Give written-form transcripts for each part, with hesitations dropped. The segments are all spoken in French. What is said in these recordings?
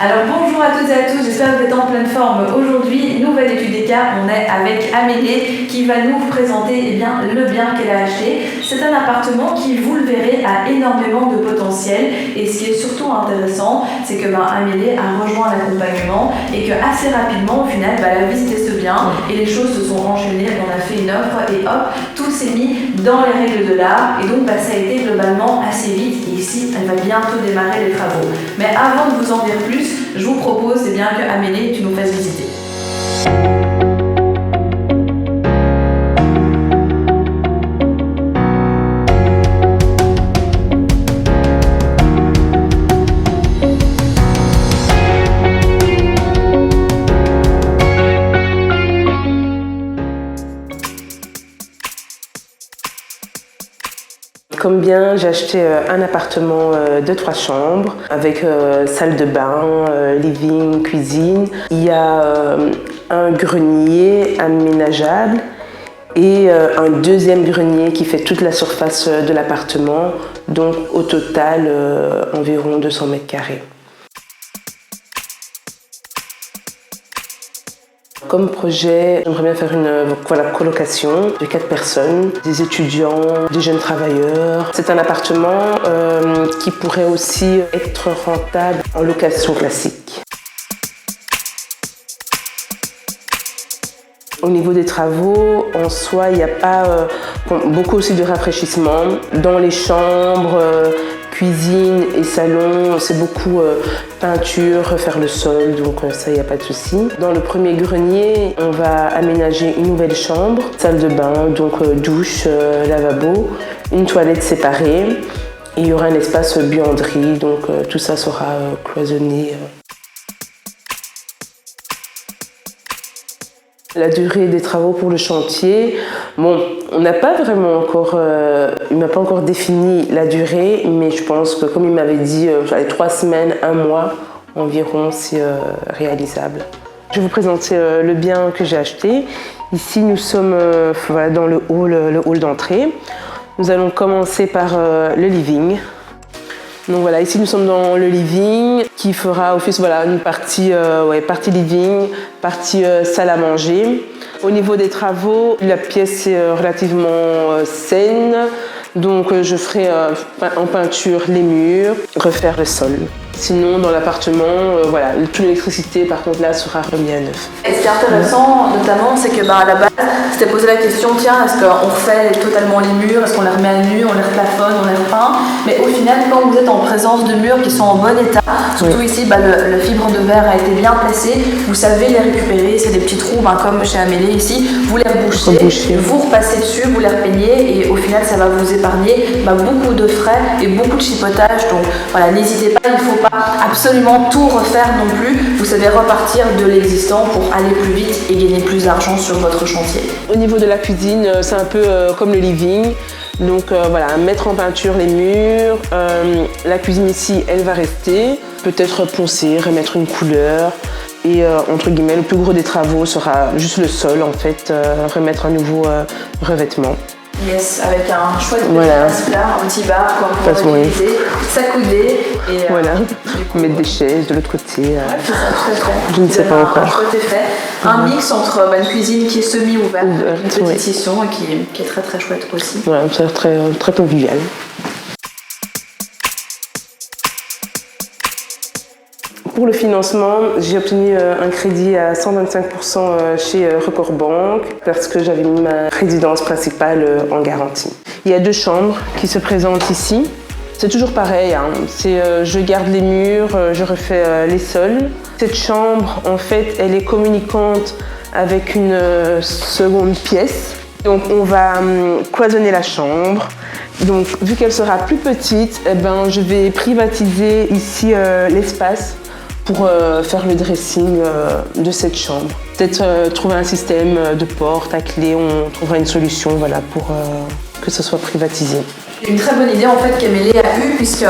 Alors bonjour à toutes et à tous, j'espère que vous êtes en pleine forme aujourd'hui. Nouvelle étude des cas, on est avec Amélie qui va nous présenter le bien qu'elle a acheté. C'est un appartement qui, vous le verrez, a énormément de potentiel. Et ce qui est surtout intéressant, c'est que Amélie a rejoint l'accompagnement et que assez rapidement, au final, elle a visité ce bien et les choses se sont enchaînées. On a fait une offre et hop, tout s'est mis dans les règles de l'art. Et donc ça a été globalement assez vite. Et ici, elle va bientôt démarrer les travaux. Mais avant de vous en dire plus, je vous propose que Amélie, tu nous fasses visiter. Comme bien, j'ai acheté un appartement de 3 chambres avec salle de bain, living, cuisine. Il y a un grenier aménageable et un deuxième grenier qui fait toute la surface de l'appartement, donc au total environ 200 mètres carrés. Comme projet, j'aimerais bien faire une colocation de 4 personnes, des étudiants, des jeunes travailleurs. C'est un appartement qui pourrait aussi être rentable en location classique. Au niveau des travaux, en soi, il n'y a pas beaucoup aussi de rafraîchissement. Dans les chambres, cuisine et salon, c'est beaucoup peinture, refaire le sol, donc ça, il n'y a pas de souci. Dans le premier grenier, on va aménager une nouvelle chambre, salle de bain, donc douche, lavabo, une toilette séparée. Et il y aura un espace buanderie, donc tout ça sera cloisonné. La durée des travaux pour le chantier, on n'a pas vraiment encore, il m'a pas encore défini la durée, mais je pense que comme il m'avait dit, 3 semaines, 1 mois environ, c'est réalisable. Je vais vous présenter le bien que j'ai acheté. Ici, nous sommes dans le hall d'entrée. Nous allons commencer par le living. Donc voilà, ici nous sommes dans le living qui fera office une partie living, partie salle à manger. Au niveau des travaux, la pièce est relativement saine, donc je ferai en peinture les murs, refaire le sol. Sinon, dans l'appartement, toute l'électricité, par contre, là, sera remis à neuf. Et ce qui est intéressant, notamment, c'est que à la base, c'était posé la question, tiens, est-ce qu'on refait totalement les murs, est-ce qu'on les remet à nu, on les replafonne, on les repeint? Mais au final, quand vous êtes en présence de murs qui sont en bon état, surtout ici, le fibre de verre a été bien placé, vous savez les récupérer, c'est des petits trous, comme chez Amélie ici, vous les rebouchez, vous repassez dessus, vous les repeignez, et au final, ça va vous épargner beaucoup de frais et beaucoup de chipotage. Donc voilà, n'hésitez pas, il ne faut pas absolument tout refaire non plus. Vous savez repartir de l'existant pour aller plus vite et gagner plus d'argent sur votre chantier. Au niveau de la cuisine, c'est un peu comme le living. Donc mettre en peinture les murs. La cuisine ici, elle va rester. Peut-être poncer, remettre une couleur. Et entre guillemets, le plus gros des travaux sera juste le sol en fait, remettre un nouveau revêtement. Yes, avec un chouette petit plat, un petit bar pour pouvoir utiliser, s'accouder et mettre des chaises de l'autre côté. C'est ça, tout à fait. Je ne sais pas encore. Un chouette effet. Un mix entre une cuisine qui est semi-ouverte, une petite session et qui est très très chouette aussi. Ouais, ça a l'air très, très convivial. Pour le financement, j'ai obtenu un crédit à 125% chez Record Bank parce que j'avais mis ma résidence principale en garantie. Il y a 2 chambres qui se présentent ici. C'est toujours pareil, je garde les murs, je refais les sols. Cette chambre, en fait, elle est communicante avec une seconde pièce. Donc on va cloisonner la chambre. Donc vu qu'elle sera plus petite, je vais privatiser ici l'espace pour faire le dressing de cette chambre. Peut-être trouver un système de porte à clé, on trouvera une solution pour que ce soit privatisé. Une très bonne idée en fait qu'Amélie a eue, puisque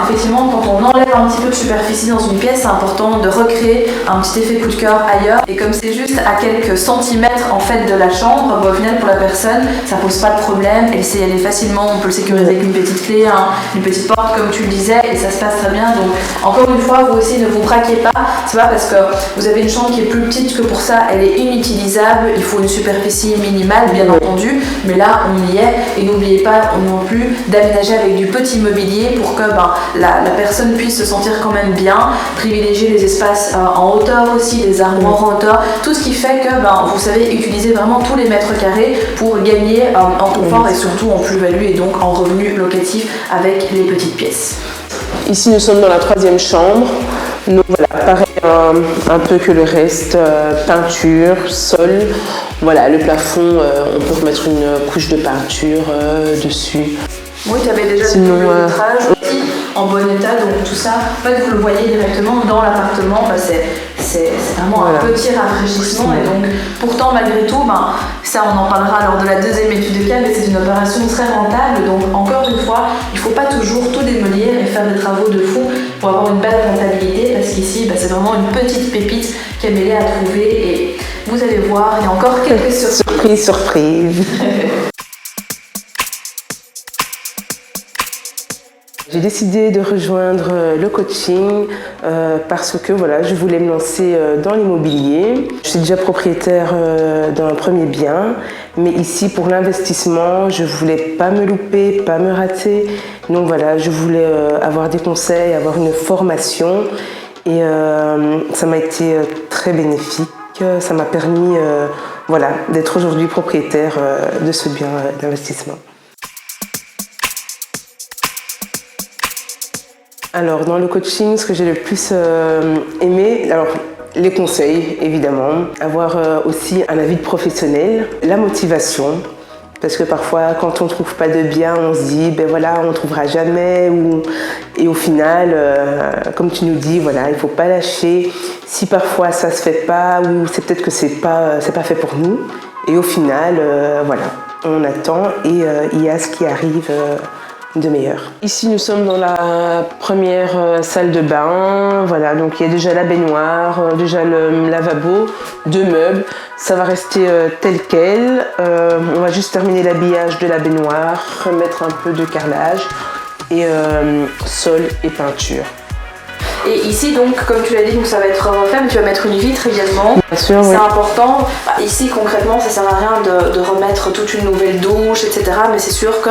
effectivement quand on enlève un petit peu de superficie dans une pièce, c'est important de recréer un petit effet coup de cœur ailleurs. Et comme c'est juste à quelques centimètres en fait de la chambre, au final pour la personne ça pose pas de problème, elle sait y aller facilement, on peut le sécuriser avec une petite clé, une petite porte comme tu le disais, et ça se passe très bien. Donc encore une fois, vous aussi ne vous braquez pas, c'est pas parce que vous avez une chambre qui est plus petite que pour ça elle est inutilisable, il faut une superficie minimale bien entendu, mais là on y est. Et n'oubliez pas non plus d'aménager avec du petit mobilier pour que la personne puisse se sentir quand même bien, privilégier les espaces en hauteur aussi, les armoires en hauteur, tout ce qui fait que vous savez utiliser vraiment tous les mètres carrés pour gagner en confort et surtout en plus-value et donc en revenu locatif avec les petites pièces. Ici nous sommes dans la 3e chambre, donc voilà, pareil un peu que le reste, peinture, sol, voilà, le plafond, on peut remettre une couche de peinture dessus. Oui, tu avais déjà sinon, le vitrage aussi en bon état, donc tout ça, en fait, vous le voyez directement dans l'appartement, c'est vraiment un petit rafraîchissement. Et donc, pourtant, malgré tout, ça on en parlera lors de la 2e étude de cas, mais c'est une opération très rentable. Donc, encore une fois, il ne faut pas toujours tout démolir et faire des travaux de fou pour avoir une belle rentabilité, parce qu'ici, c'est vraiment une petite pépite qu'Amélie a trouvée et vous allez voir, il y a encore quelques surprises. Surprise. J'ai décidé de rejoindre le coaching parce que voilà, je voulais me lancer dans l'immobilier. Je suis déjà propriétaire d'un premier bien, mais ici pour l'investissement, je voulais pas me louper, pas me rater. Donc voilà, je voulais avoir des conseils, avoir une formation et ça m'a été très bénéfique. Ça m'a permis voilà, d'être aujourd'hui propriétaire de ce bien d'investissement. Alors dans le coaching, ce que j'ai le plus aimé, alors les conseils évidemment, avoir aussi un avis de professionnel, la motivation, parce que parfois quand on ne trouve pas de bien, on se dit ben voilà, on ne trouvera jamais, et au final, comme tu nous dis, voilà, il ne faut pas lâcher. Si parfois ça ne se fait pas, ou c'est peut-être que c'est pas fait pour nous, et au final, voilà, on attend et il y a ce qui arrive de meilleur. Ici nous sommes dans la première salle de bain, voilà, donc il y a déjà la baignoire, déjà le lavabo, 2 meubles, ça va rester tel quel, on va juste terminer l'habillage de la baignoire, remettre un peu de carrelage et sol et peinture. Et ici, donc, comme tu l'as dit, donc ça va être refait, mais tu vas mettre une vitre également. Bien sûr, c'est important. Ici, concrètement, ça sert à rien de remettre toute une nouvelle douche, etc. Mais c'est sûr que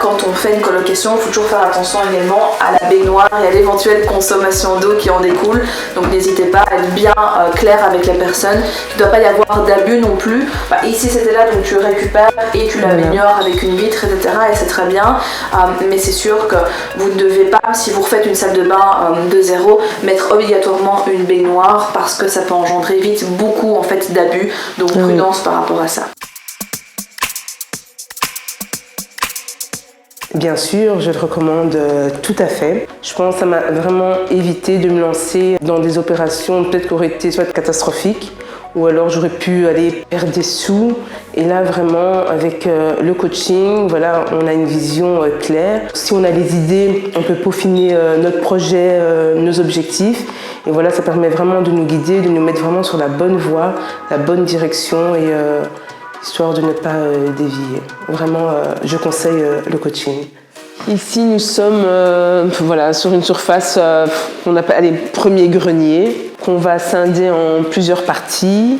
quand on fait une colocation, il faut toujours faire attention également à la baignoire et à l'éventuelle consommation d'eau qui en découle. Donc n'hésitez pas à être bien clair avec la personne. Il ne doit pas y avoir d'abus non plus. Ici, c'était là, donc tu récupères et tu l'améliores avec une vitre, etc. Et c'est très bien. Mais c'est sûr que vous ne devez pas, si vous refaites une salle de bain de zéro, mettre obligatoirement une baignoire parce que ça peut engendrer vite beaucoup en fait d'abus, donc prudence par rapport à ça. Bien sûr, je le recommande tout à fait. Je pense que ça m'a vraiment évité de me lancer dans des opérations peut-être qui auraient été soit catastrophiques, ou alors j'aurais pu aller perdre des sous. Et là, vraiment, avec le coaching, voilà, on a une vision claire. Si on a les idées, on peut peaufiner notre projet, nos objectifs. Et voilà, ça permet vraiment de nous guider, de nous mettre vraiment sur la bonne voie, la bonne direction, et histoire de ne pas dévier. Vraiment, je conseille le coaching. Ici, nous sommes voilà, sur une surface qu'on appelle les premiers greniers, qu'on va scinder en plusieurs parties.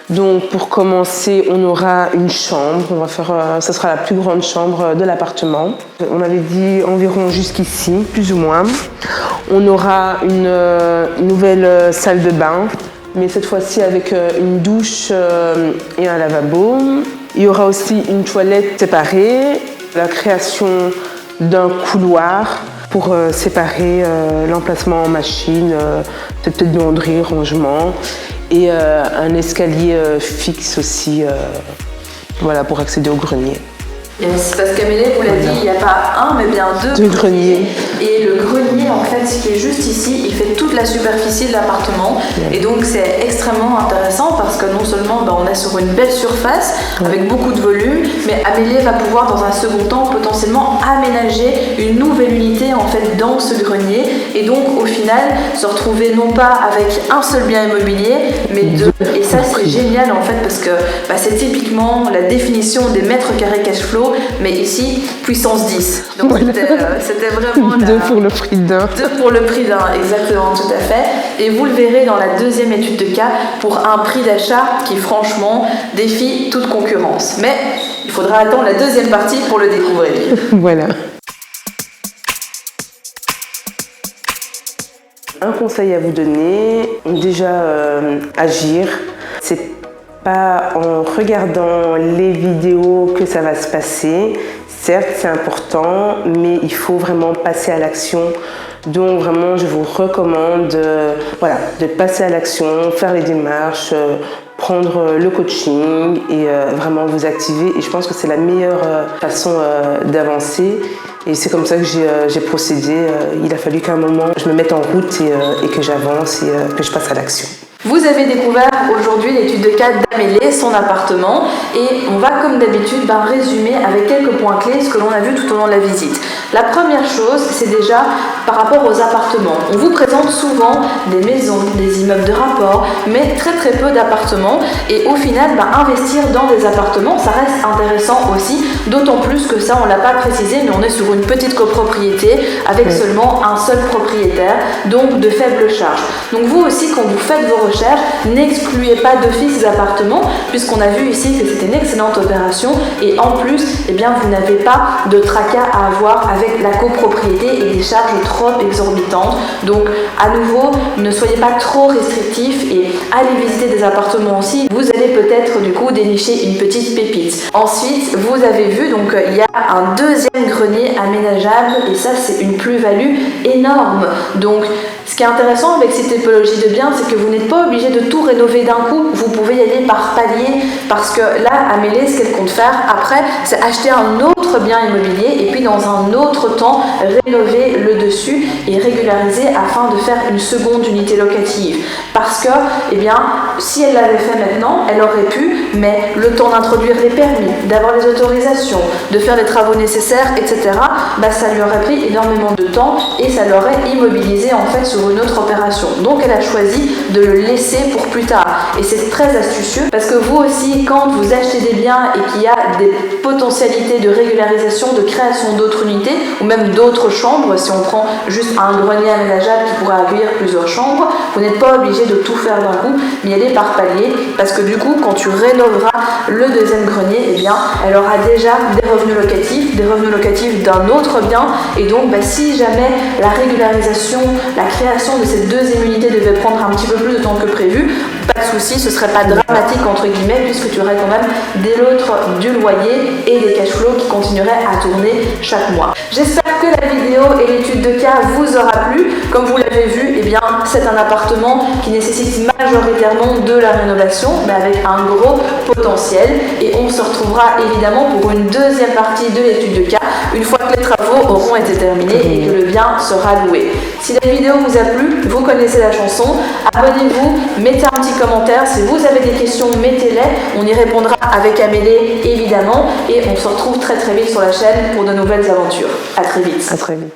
Donc, pour commencer, on aura une chambre. On va faire, ça sera la plus grande chambre de l'appartement. On avait dit environ jusqu'ici, plus ou moins. On aura une nouvelle salle de bain, mais cette fois-ci avec une douche et un lavabo. Il y aura aussi une toilette séparée, la création d'un couloir pour séparer l'emplacement en machine, peut-être lavanderie, rangement, et un escalier fixe aussi, voilà, pour accéder au grenier. Yes, parce qu'Amélie vous l'a dit, il n'y a pas un mais bien deux greniers. Et le grenier en fait ce qui est juste ici, il fait toute la superficie de l'appartement et donc c'est extrêmement intéressant parce que non seulement on est sur une belle surface avec beaucoup de volume, mais Amélie va pouvoir dans un second temps potentiellement aménager une nouvelle unité en fait dans ce grenier et donc au final se retrouver non pas avec un seul bien immobilier mais deux. Et ça c'est génial en fait parce que c'est typiquement la définition des mètres carrés cash flow. Mais ici, puissance 10. Donc c'était vraiment... Deux pour le prix d'un. Deux pour le prix d'un, exactement, tout à fait. Et vous le verrez dans la deuxième étude de cas pour un prix d'achat qui franchement défie toute concurrence. Mais il faudra attendre la deuxième partie pour le découvrir. Voilà. Un conseil à vous donner, déjà agir. C'est pas en regardant les vidéos que ça va se passer. Certes, c'est important, mais il faut vraiment passer à l'action. Donc vraiment, je vous recommande de passer à l'action, faire les démarches, prendre le coaching et vraiment vous activer. Et je pense que c'est la meilleure façon d'avancer. Et c'est comme ça que j'ai procédé. Il a fallu qu'à un moment, je me mette en route et que j'avance et que je passe à l'action. Vous avez découvert aujourd'hui l'étude de cas d'Amélie, son appartement, et on va comme d'habitude résumer avec quelques points clés ce que l'on a vu tout au long de la visite. La première chose, c'est déjà par rapport aux appartements. On vous présente souvent des maisons, des immeubles de rapport, mais très peu d'appartements, et au final, investir dans des appartements, ça reste intéressant aussi, d'autant plus que ça, on ne l'a pas précisé, mais on est sur une petite copropriété avec seulement un seul propriétaire, donc de faibles charges. Donc vous aussi, quand vous faites vos recherches, n'excluez pas d'office les appartements, puisqu'on a vu ici que c'était une excellente opération et en plus, vous n'avez pas de tracas à avoir avec la copropriété et des charges trop exorbitantes. Donc à nouveau, ne soyez pas trop restrictifs et allez visiter des appartements aussi. Vous allez peut-être du coup dénicher une petite pépite. Ensuite, vous avez vu, donc il y a un deuxième grenier aménageable et ça c'est une plus-value énorme. Donc ce qui est intéressant avec cette typologie de biens, c'est que vous n'êtes pas obligé de tout rénover d'un coup. Vous pouvez y aller par palier parce que là, Amélie, ce qu'elle compte faire après, c'est acheter un autre bien immobilier et puis dans un autre temps, rénover le dessus et régulariser afin de faire une seconde unité locative. Parce que, si elle l'avait fait maintenant, elle aurait pu, mais le temps d'introduire les permis, d'avoir les autorisations, de faire les travaux nécessaires, etc., ça lui aurait pris énormément de temps et ça l'aurait immobilisé en fait sur une autre opération. Donc elle a choisi de le laisser pour plus tard. Et c'est très astucieux parce que vous aussi, quand vous achetez des biens et qu'il y a des potentialités de régularisation, de création d'autres unités ou même d'autres chambres, si on prend juste un grenier aménageable qui pourrait accueillir plusieurs chambres, vous n'êtes pas obligé de tout faire d'un coup, mais y aller par palier parce que du coup, quand tu rénoveras le deuxième grenier, elle aura déjà des revenus locatifs d'un autre bien et donc si jamais la régularisation, la création de cette deuxième unité devait prendre un petit peu plus de temps que prévu, pas de souci, ce serait pas dramatique entre guillemets puisque tu aurais quand même dès l'autre du loyer et des cash flows qui continueraient à tourner chaque mois. J'espère que la vidéo et l'étude de cas vous aura plu. Comme vous l'avez vu, c'est un appartement qui nécessite majoritairement de la rénovation mais avec un gros potentiel et on se retrouvera évidemment pour une deuxième partie de l'étude de cas une fois que les travaux auront été terminés et que le bien sera loué. Si la vidéo vous a plu, vous connaissez la chanson, abonnez-vous, mettez un petit commentaire, si vous avez des questions, mettez-les, on y répondra avec Amélie évidemment et on se retrouve très vite sur la chaîne pour de nouvelles aventures. À très vite. À très vite.